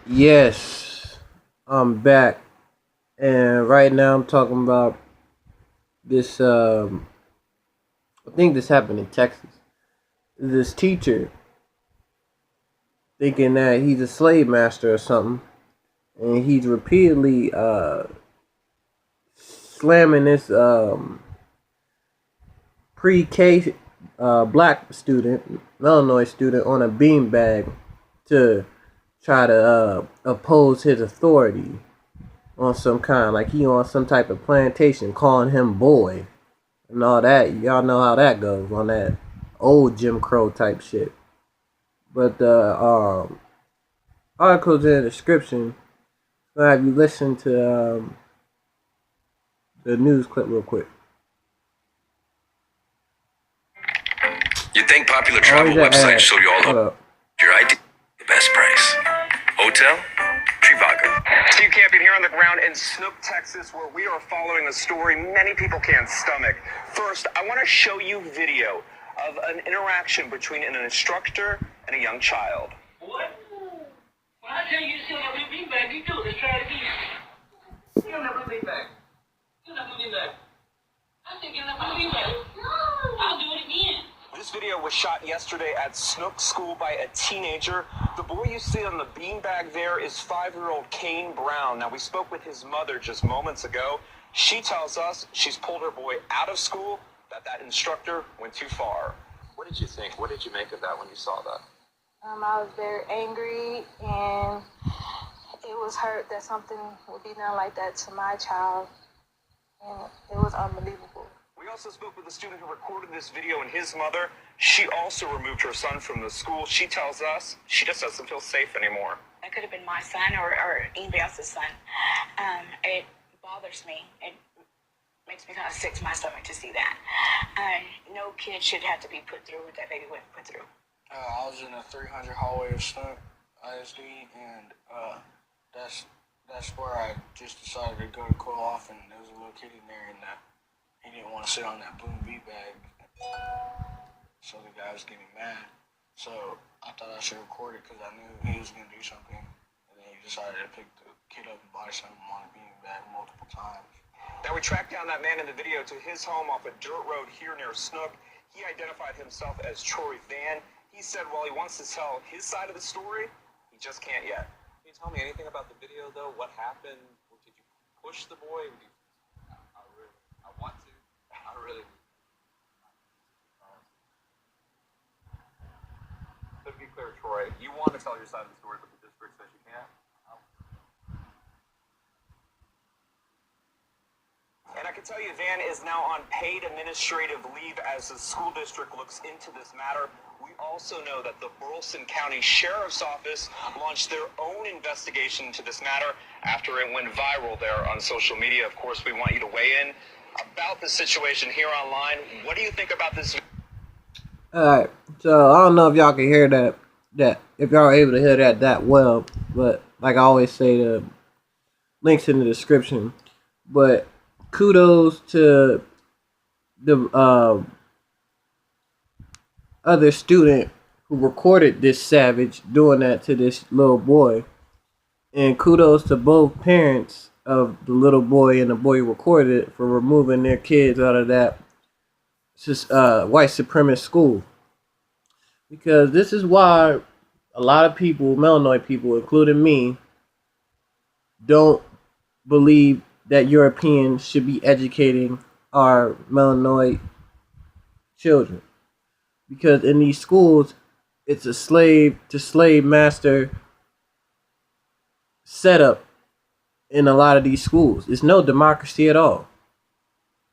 Yes, I'm back, and right now I'm talking about this. I think this happened in Texas. This teacher thinking that he's a slave master or something, and he's repeatedly slamming this pre-K black student, melanoid student, on a beanbag to try to oppose his authority on some kind, like he on some type of plantation, calling him boy and all that. Y'all know how that goes on that old Jim Crow type shit. But the articles in the description. I'll have you listen to the news clip real quick. You'd think popular travel websites show you all your ID, the best price. Hotel, Trivago. Steve Campion here on the ground in Snook, Texas, where we are following a story many people can't stomach. First, I want to show you video of an interaction between an instructor and a young child. What? When I tell you to sit on that blue beanbag, you do it. Let's try it again. Get on that blue beanbag. Get on that blue beanbag. I said get on that blue beanbag. I'll do it again. This video was shot yesterday at Snook School by a teenager. The boy you see on the beanbag there is 5-year-old Kane Brown. Now, we spoke with his mother just moments ago. She tells us she's pulled her boy out of school, that instructor went too far. What did you think? What did you make of that when you saw that? I was very angry, and it was hurt that something would be done like that to my child, and it was unbelievable. We also spoke with a student who recorded this video and his mother. She also removed her son from the school. She tells us she just doesn't feel safe anymore. It could have been my son or anybody else's son. It bothers me. It makes me kind of sick to my stomach to see that. No kid should have to be put through what that baby went put through. I was in a 300 hallway of Snook ISD, and that's where I just decided to go to cool off, and there was a little kid in there, and he didn't want to sit on that blue beanbag, so the guy was getting mad. So I thought I should record it because I knew he was going to do something, and then he decided to pick the kid up and body slam him on a beanbag multiple times. Now, we tracked down that man in the video to his home off a dirt road here near Snook. He identified himself as Troy Van. He said while he wants to tell his side of the story, he just can't yet. Can you tell me anything about the video, though? What happened? Did you push the boy? I want to. I really. So to be clear, Troy, you want to tell your side of the story, but the district says you can't? And I can tell you Van is now on paid administrative leave as the school district looks into this matter. We also know that the Burleson County Sheriff's Office launched their own investigation into this matter after it went viral there on social media. Of course, we want you to weigh in about the situation here online. What do you think about this? Alright, so I don't know if y'all can hear that if y'all are able to hear that well, but like I always say, the links in the description. But kudos to the other student who recorded this savage doing that to this little boy, and kudos to both parents of the little boy and the boy who recorded it for removing their kids out of that white supremacist school. Because this is why a lot of people, melanoid people, including me, don't believe that Europeans should be educating our melanoid children. Because in these schools, it's a slave to slave master setup in a lot of these schools. It's no democracy at all.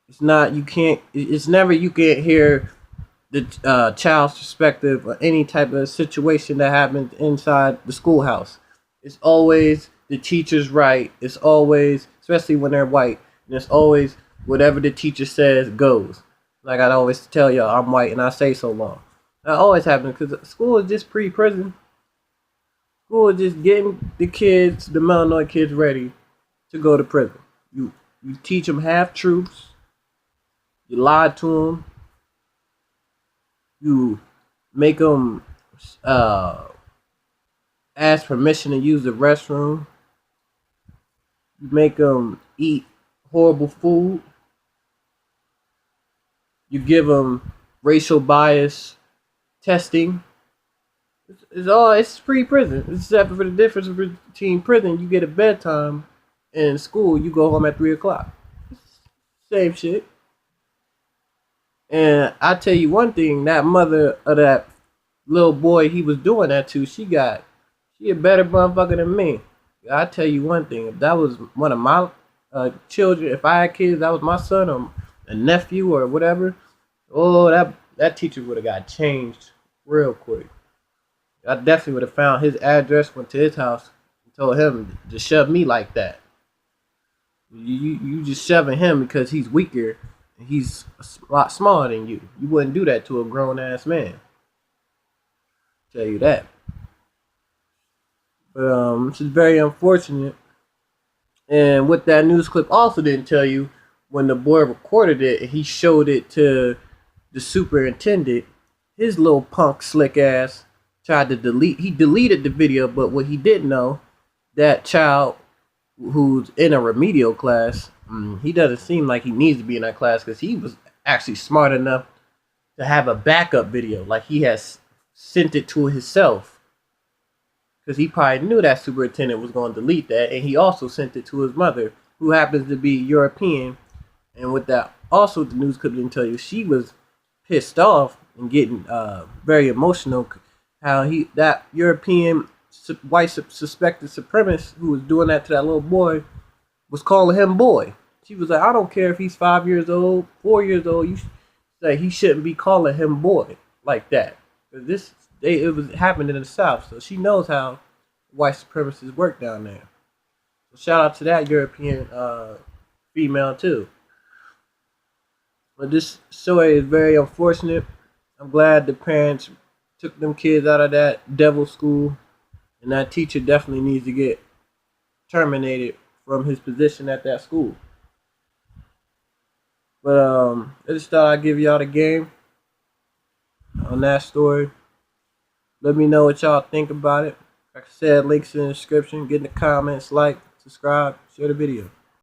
It's not, you can't hear the child's perspective or any type of situation that happens inside the schoolhouse. It's always the teacher's right. It's always, especially when they're white, and it's always whatever the teacher says goes. Like I always tell y'all, I'm white and I say so long. That always happens because school is just pre-prison. School is just getting the kids, the melanoid kids, ready to go to prison. You teach them half-truths. You lie to them. You make them ask permission to use the restroom. You make them eat horrible food. You give them racial bias testing. It's free prison. Except for the difference between prison, you get a bedtime, and school you go home at 3 o'clock. Same shit. And I tell you one thing, that mother of that little boy he was doing that to, she a better motherfucker than me. I tell you one thing, if that was one of my children, if I had kids, that was my son or a nephew or whatever, oh that teacher would have got changed real quick. I definitely would have found his address, went to his house, and told him to shove me like that. You just shoving him because he's weaker and he's a lot smaller than you. You wouldn't do that to a grown ass man. Tell you that. But this is very unfortunate. And what that news clip also didn't tell you, when the boy recorded it and he showed it to the superintendent, his little punk slick ass tried to delete. He deleted the video, but what he didn't know, that child who's in a remedial class, he doesn't seem like he needs to be in that class because he was actually smart enough to have a backup video. Like he has sent it to himself because he probably knew that superintendent was going to delete that, and he also sent it to his mother, who happens to be European. And with that, also the news clip didn't tell you, she was pissed off and getting very emotional. How that European white suspected supremacist who was doing that to that little boy was calling him boy. She was like, I don't care if he's 5 years old, 4 years old. You say he shouldn't be calling him boy like that. Because it was happening in the South, so she knows how white supremacists work down there. So shout out to that European female too. But this story is very unfortunate. I'm glad the parents took them kids out of that devil school, and that teacher definitely needs to get terminated from his position at that school. But I just thought I'd give y'all the game on that story. Let me know what y'all think about it. Like I said, links in the description. Get in the comments, like, subscribe, share the video.